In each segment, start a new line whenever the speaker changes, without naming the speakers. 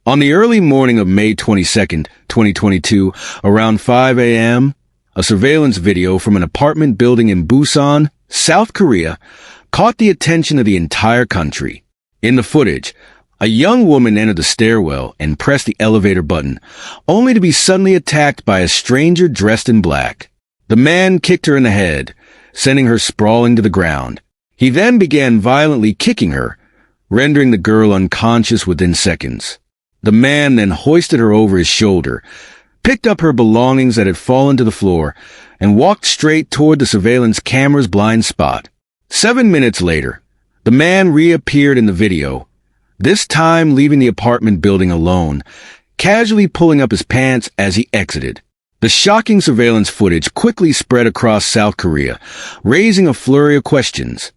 On the early morning of May 22nd, 2022, around 5 a.m., a surveillance video from an apartment building in Busan, South Korea, caught the attention of the entire country. In the footage, a young woman entered the stairwell and pressed the elevator button, only to be suddenly attacked by a stranger dressed in black. The man kicked her in the head, sending her sprawling to the ground. He then began violently kicking her, rendering the girl unconscious within seconds. The man then hoisted her over his shoulder, picked up her belongings that had fallen to the floor, and walked straight toward the surveillance camera's blind spot. 7 minutes later, the man reappeared in the video, this time leaving the apartment building alone, casually pulling up his pants as he exited. The shocking surveillance footage quickly spread across South Korea, raising a flurry of questions.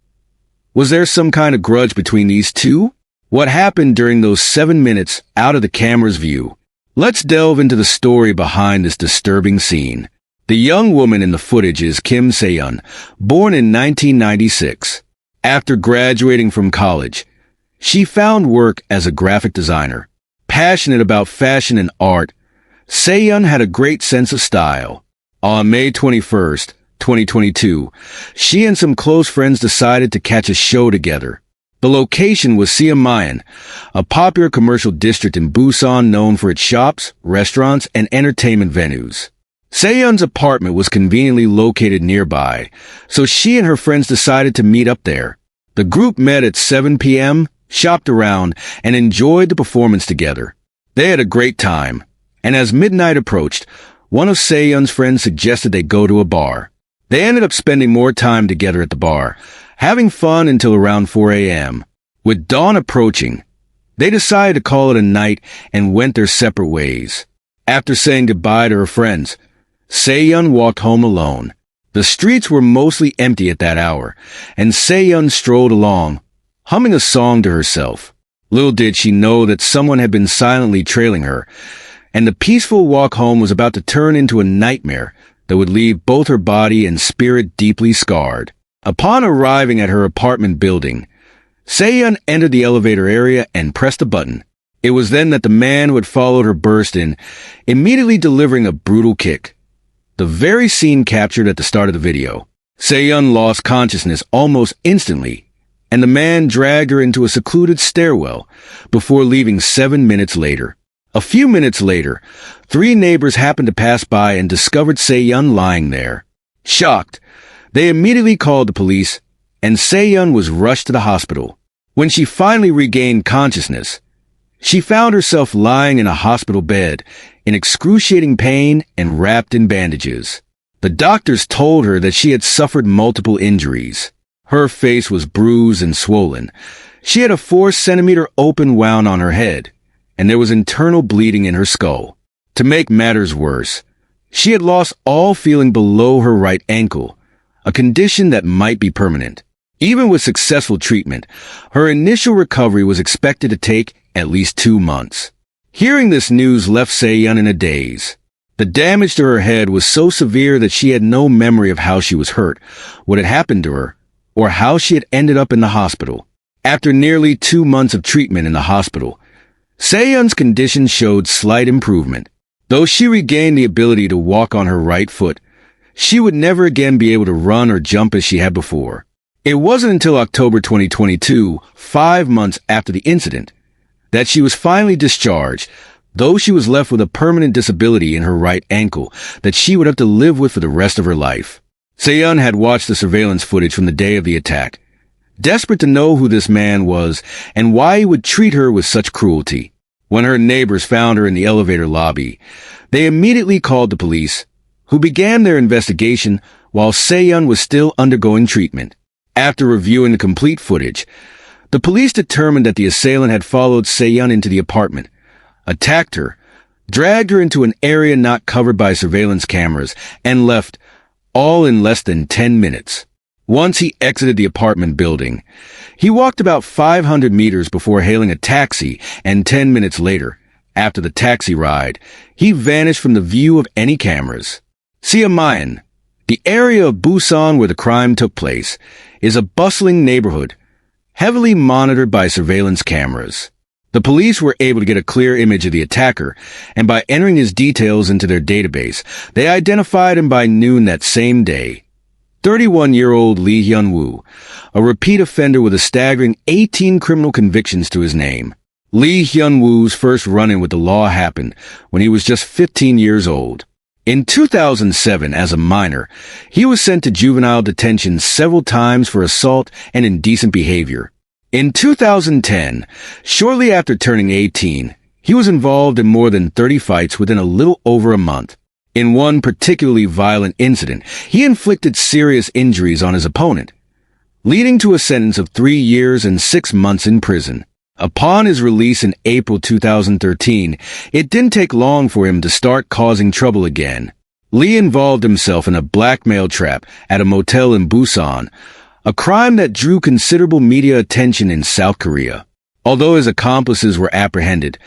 Was there some kind of grudge between these two? What happened during those 7 minutes out of the camera's view? Let's delve into the story behind this disturbing scene. The young woman in the footage is Kim Se-yeon, born in 1996. After graduating from college, she found work as a graphic designer. Passionate about fashion and art, Se-yeon had a great sense of style. On May 21st, 2022, she and some close friends decided to catch a show together. The location was Seomyeon, a popular commercial district in Busan known for its shops, restaurants, and entertainment venues. Se-yeon's apartment was conveniently located nearby, so she and her friends decided to meet up there. The group met at 7 p.m., shopped around, and enjoyed the performance together. They had a great time, and as midnight approached, one of Se-yeon's friends suggested they go to a bar. They ended up spending more time together at the bar, having fun until around 4 a.m. With dawn approaching, they decided to call it a night and went their separate ways. After saying goodbye to her friends, Se-yeon walked home alone. The streets were mostly empty at that hour, and Se-yeon strolled along, humming a song to herself. Little did she know that someone had been silently trailing her, and the peaceful walk home was about to turn into a nightmare that would leave both her body and spirit deeply scarred. Upon arriving at her apartment building, Se-yeon entered the elevator area and pressed a button. It was then that the man who had followed her burst in, immediately delivering a brutal kick. The very scene captured at the start of the video. Se-yeon lost consciousness almost instantly, and the man dragged her into a secluded stairwell before leaving 7 minutes later. A few minutes later, 3 neighbors happened to pass by and discovered Se-yeon lying there. Shocked, they immediately called the police, and Se-yeon was rushed to the hospital. When she finally regained consciousness, she found herself lying in a hospital bed, in excruciating pain and wrapped in bandages. The doctors told her that she had suffered multiple injuries. Her face was bruised and swollen. She had a 4-centimeter open wound on her head, and there was internal bleeding in her skull. To make matters worse, she had lost all feeling below her right ankle, a condition that might be permanent. Even with successful treatment, her initial recovery was expected to take at least 2 months. Hearing this news left Se-yeon in a daze. The damage to her head was so severe that she had no memory of how she was hurt, what had happened to her, or how she had ended up in the hospital. After nearly 2 months of treatment in the hospital, Se-yeon's condition showed slight improvement. Though she regained the ability to walk on her right foot, she would never again be able to run or jump as she had before. It wasn't until October 2022, 5 months after the incident, that she was finally discharged, though she was left with a permanent disability in her right ankle that she would have to live with for the rest of her life. Se-yeon had watched the surveillance footage from the day of the attack, desperate to know who this man was and why he would treat her with such cruelty. When her neighbors found her in the elevator lobby, they immediately called the police, who began their investigation while Se-yeon was still undergoing treatment. After reviewing the complete footage, the police determined that the assailant had followed Se-yeon into the apartment, attacked her, dragged her into an area not covered by surveillance cameras, and left, all in less than 10 minutes. Once he exited the apartment building, he walked about 500 meters before hailing a taxi, and 10 minutes later, after the taxi ride, he vanished from the view of any cameras. Seomyeon, the area of Busan where the crime took place, is a bustling neighborhood, heavily monitored by surveillance cameras. The police were able to get a clear image of the attacker, and by entering his details into their database, they identified him by noon that same day. 31-year-old Lee Hyun-woo, a repeat offender with a staggering 18 criminal convictions to his name. Lee Hyun-woo's first run-in with the law happened when he was just 15 years old. In 2007, as a minor, he was sent to juvenile detention several times for assault and indecent behavior. In 2010, shortly after turning 18, he was involved in more than 30 fights within a little over a month. In one particularly violent incident, he inflicted serious injuries on his opponent, leading to a sentence of 3 years and 6 months in prison. Upon his release in April 2013, it didn't take long for him to start causing trouble again. Lee involved himself in a blackmail trap at a motel in Busan, a crime that drew considerable media attention in South Korea. Although his accomplices were apprehended,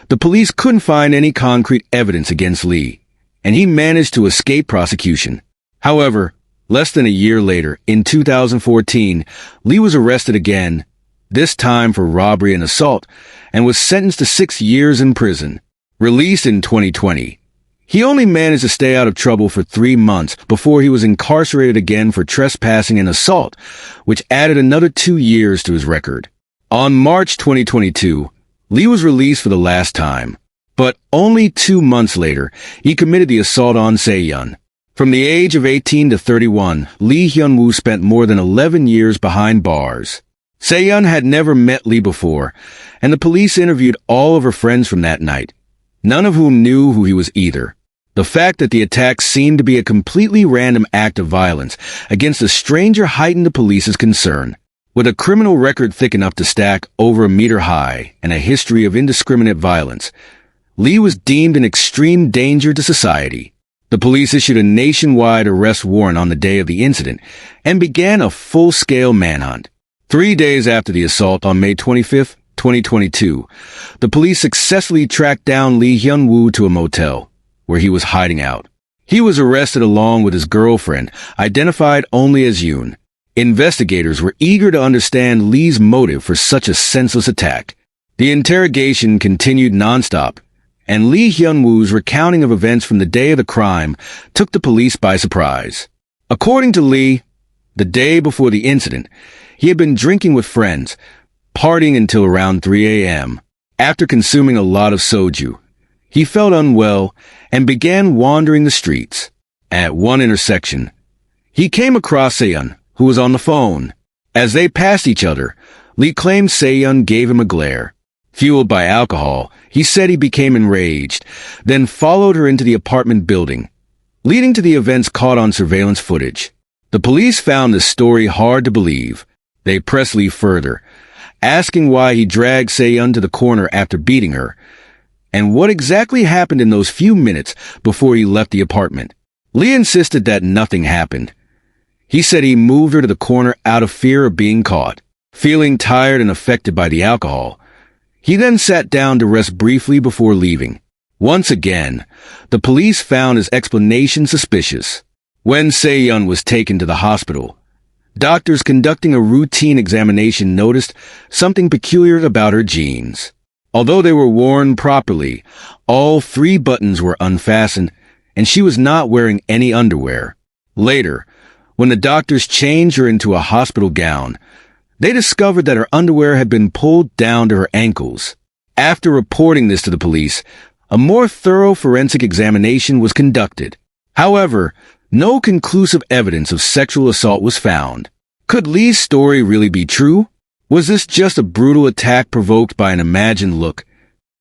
the police couldn't find any concrete evidence against Lee, and he managed to escape prosecution. However, less than a year later, in 2014, Lee was arrested again, this time for robbery and assault, and was sentenced to 6 years in prison. Released in 2020, he only managed to stay out of trouble for 3 months before he was incarcerated again for trespassing and assault, which added another 2 years to his record. On March 2022, Lee was released for the last time. But only 2 months later, he committed the assault on Seomyeon. From the age of 18 to 31, Lee Hyun-woo spent more than 11 years behind bars. Seomyeon had never met Lee before, and the police interviewed all of her friends from that night, none of whom knew who he was either. The fact that the attack seemed to be a completely random act of violence against a stranger heightened the police's concern. With a criminal record thick enough to stack over a meter high and a history of indiscriminate violence, Lee was deemed an extreme danger to society. The police issued a nationwide arrest warrant on the day of the incident and began a full-scale manhunt. 3 days after the assault on May 25, 2022, the police successfully tracked down Lee Hyun-woo to a motel, where he was hiding out. He was arrested along with his girlfriend, identified only as Yoon. Investigators were eager to understand Lee's motive for such a senseless attack. The interrogation continued nonstop, and Lee Hyun-woo's recounting of events from the day of the crime took the police by surprise. According to Lee, the day before the incident, he had been drinking with friends, partying until around 3 a.m. After consuming a lot of soju, he felt unwell and began wandering the streets. At one intersection, he came across Seomyeon, who was on the phone. As they passed each other, Lee claimed Seomyeon gave him a glare. Fueled by alcohol, he said he became enraged, then followed her into the apartment building, leading to the events caught on surveillance footage. The police found this story hard to believe. They pressed Lee further, asking why he dragged Seomyeon to the corner after beating her, and what exactly happened in those few minutes before he left the apartment. Lee insisted that nothing happened. He said he moved her to the corner out of fear of being caught. Feeling tired and affected by the alcohol, he then sat down to rest briefly before leaving. Once again, the police found his explanation suspicious. When Seomyeon was taken to the hospital, doctors conducting a routine examination noticed something peculiar about her jeans. Although they were worn properly, all 3 buttons were unfastened, and she was not wearing any underwear. Later, when the doctors changed her into a hospital gown, they discovered that her underwear had been pulled down to her ankles. After reporting this to the police, a more thorough forensic examination was conducted. However, no conclusive evidence of sexual assault was found. Could Lee's story really be true? Was this just a brutal attack provoked by an imagined look?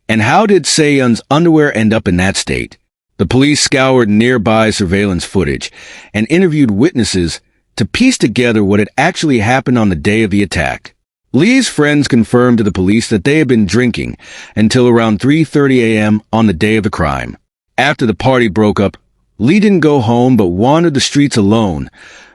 And how did Seomyeon's underwear end up in that state? The police scoured nearby surveillance footage and interviewed witnesses to piece together what had actually happened on the day of the attack. Lee's friends confirmed to the police that they had been drinking until around 3:30 a.m. on the day of the crime. After the party broke up, Lee didn't go home but wandered the streets alone,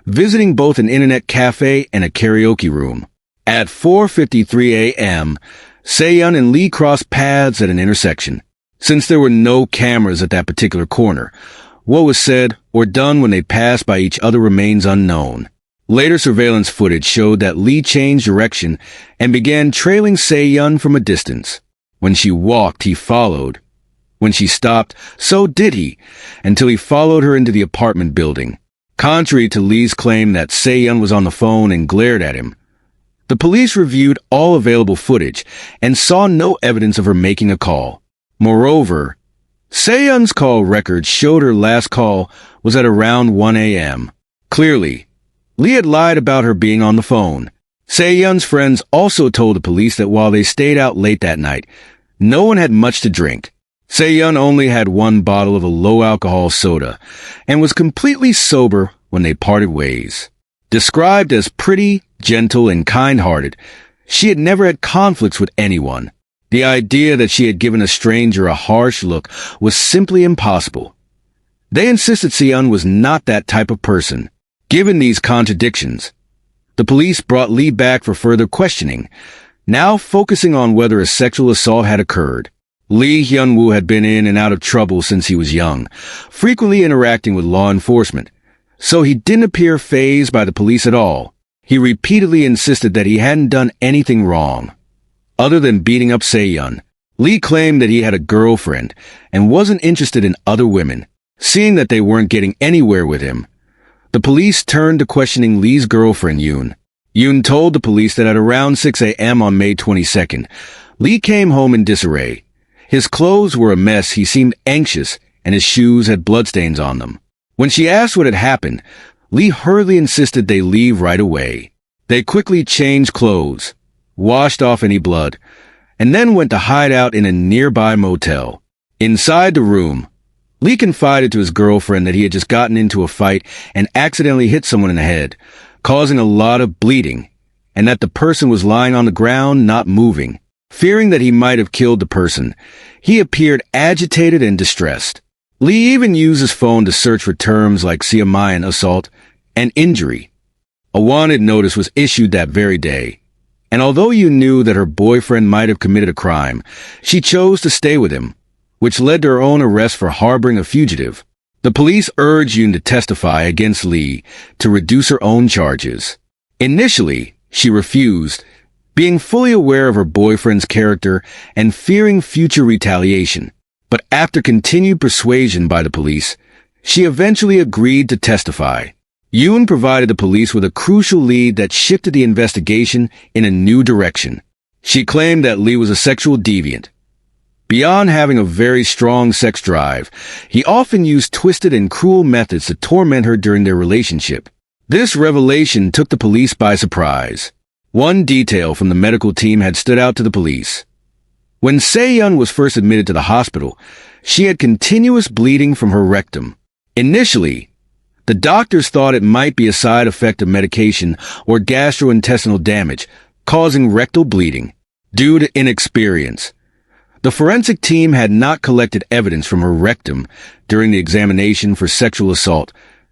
visiting both an internet cafe and a karaoke room. At 4:53 a.m., Seomyeon and Lee crossed paths at an intersection. Since there were no cameras at that particular corner, what was said or done when they passed by each other remains unknown. Later surveillance footage showed that Lee changed direction and began trailing Seomyeon from a distance. When she walked, he followed. When she stopped, so did he, until he followed her into the apartment building. Contrary to Lee's claim that Seomyeon was on the phone and glared at him, the police reviewed all available footage and saw no evidence of her making a call. Moreover, Seomyeon's call record showed her last call was at around 1 a.m. Clearly, Lee had lied about her being on the phone. Seomyeon's friends also told the police that while they stayed out late that night, no one had much to drink. Seomyeon only had one bottle of a low-alcohol soda and was completely sober when they parted ways. Described as pretty, gentle, and kind-hearted, she had never had conflicts with anyone. The idea that she had given a stranger a harsh look was simply impossible. They insisted Seomyeon was not that type of person. Given these contradictions, the police brought Lee back for further questioning, now focusing on whether a sexual assault had occurred. Lee Hyun-woo had been in and out of trouble since he was young, frequently interacting with law enforcement, so he didn't appear fazed by the police at all. He repeatedly insisted that he hadn't done anything wrong. Other than beating up Seomyeon, Lee claimed that he had a girlfriend and wasn't interested in other women. Seeing that they weren't getting anywhere with him, the police turned to questioning Lee's girlfriend, Yoon. Yoon told the police that at around 6 a.m. on May 22nd, Lee came home in disarray. His clothes were a mess, he seemed anxious, and his shoes had bloodstains on them. When she asked what had happened, Lee hurriedly insisted they leave right away. They quickly changed clothes, washed off any blood, and then went to hide out in a nearby motel. Inside the room, Lee confided to his girlfriend that he had just gotten into a fight and accidentally hit someone in the head, causing a lot of bleeding, and that the person was lying on the ground, not moving. Fearing that he might have killed the person, he appeared agitated and distressed. Lee even used his phone to search for terms like Seomyeon assault and injury. A wanted notice was issued that very day, and although you knew that her boyfriend might have committed a crime, she chose to stay with him, which led to her own arrest for harboring a fugitive. The police urged Yoon to testify against Lee to reduce her own charges. Initially, she refused, being fully aware of her boyfriend's character and fearing future retaliation. But after continued persuasion by the police, she eventually agreed to testify. Yoon provided the police with a crucial lead that shifted the investigation in a new direction. She claimed that Lee was a sexual deviant. Beyond having a very strong sex drive, he often used twisted and cruel methods to torment her during their relationship. This revelation took the police by surprise. One detail from the medical team had stood out to the police. When Seomyeon was first admitted to the hospital, she had continuous bleeding from her rectum. Initially, the doctors thought it might be a side effect of medication or gastrointestinal damage, causing rectal bleeding. Due to inexperience, the forensic team had not collected evidence from her rectum during the examination for sexual assault,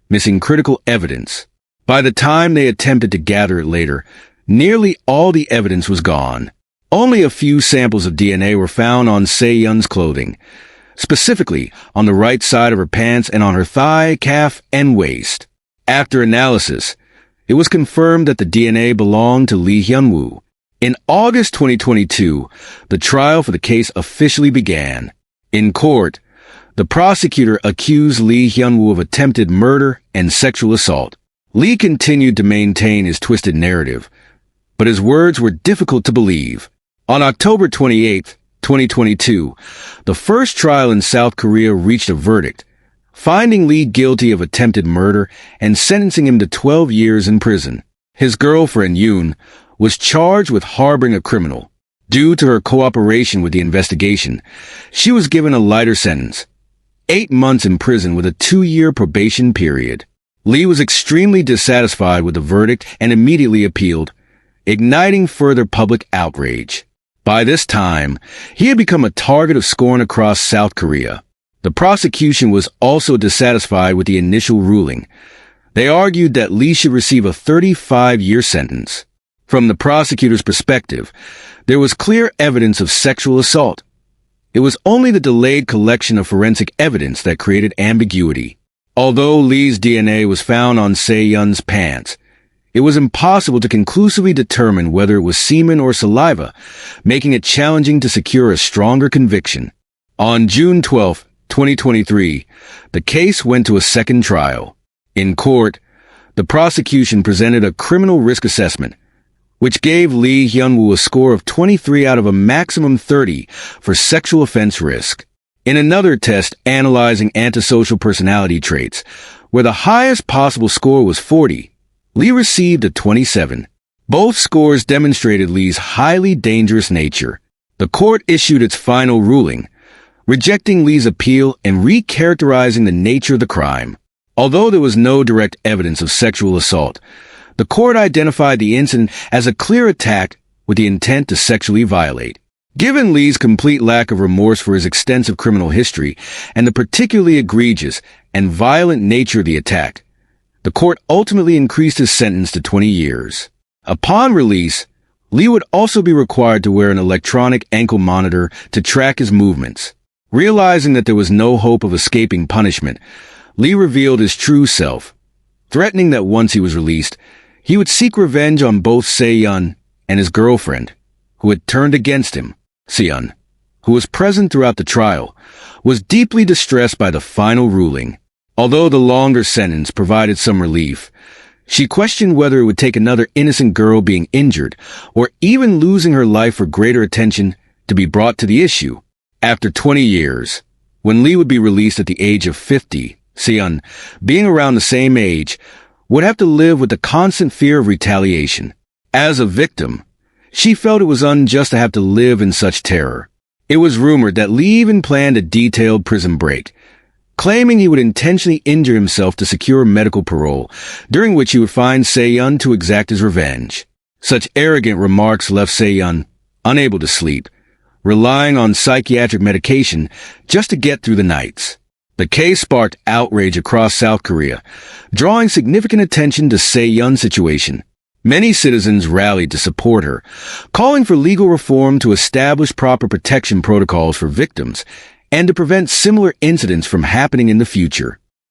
missing critical evidence. By the time they attempted to gather it later, nearly all the evidence was gone. Only a few samples of DNA were found on Seomyeon's clothing, specifically on the right side of her pants and on her thigh, calf, and waist. After analysis, it was confirmed that the DNA belonged to Lee Hyun-woo. In August 2022, the trial for the case officially began. In court, the prosecutor accused Lee Hyun-woo of attempted murder and sexual assault. Lee continued to maintain his twisted narrative, but his words were difficult to believe. On October 28, 2022, the first trial in South Korea reached a verdict, finding Lee guilty of attempted murder and sentencing him to 12 years in prison. His girlfriend, Yoon, was charged with harboring a criminal. Due to her cooperation with the investigation, she was given a lighter sentence, 8 months in prison with a 2-year probation period. Lee was extremely dissatisfied with the verdict and immediately appealed, igniting further public outrage. By this time, he had become a target of scorn across South Korea. The prosecution was also dissatisfied with the initial ruling. They argued that Lee should receive a 35-year sentence. From the prosecutor's perspective, there was clear evidence of sexual assault. It was only the delayed collection of forensic evidence that created ambiguity. Although Lee's DNA was found on Seomyeon's pants, it was impossible to conclusively determine whether it was semen or saliva, making it challenging to secure a stronger conviction. On June 12, 2023, the case went to a second trial. In court, the prosecution presented a criminal risk assessment, which gave Lee Hyun-woo a score of 23 out of a maximum 30 for sexual offense risk. In another test analyzing antisocial personality traits, where the highest possible score was 40, Lee received a 27. Both scores demonstrated Lee's highly dangerous nature. The court issued its final ruling, rejecting Lee's appeal and recharacterizing the nature of the crime. Although there was no direct evidence of sexual assault, the court identified the incident as a clear attack with the intent to sexually violate. Given Lee's complete lack of remorse for his extensive criminal history and the particularly egregious and violent nature of the attack, the court ultimately increased his sentence to 20 years. Upon release, Lee would also be required to wear an electronic ankle monitor to track his movements. Realizing that there was no hope of escaping punishment, Lee revealed his true self, threatening that once he was released, he would seek revenge on both Seomyeon and his girlfriend, who had turned against him. Seon, who was present throughout the trial, was deeply distressed by the final ruling. Although the longer sentence provided some relief, she questioned whether it would take another innocent girl being injured or even losing her life for greater attention to be brought to the issue. After 20 years, when Lee would be released at the age of 50, Seon, being around the same age, would have to live with the constant fear of retaliation. As a victim, she felt it was unjust to have to live in such terror. It was rumored that Lee even planned a detailed prison break, claiming he would intentionally injure himself to secure medical parole, during which he would find Seon to exact his revenge. Such arrogant remarks left Seon unable to sleep, relying on psychiatric medication just to get through the nights. The case sparked outrage across South Korea, drawing significant attention to Seon's situation. Many citizens rallied to support her, calling for legal reform to establish proper protection protocols for victims and to prevent similar incidents from happening in the future.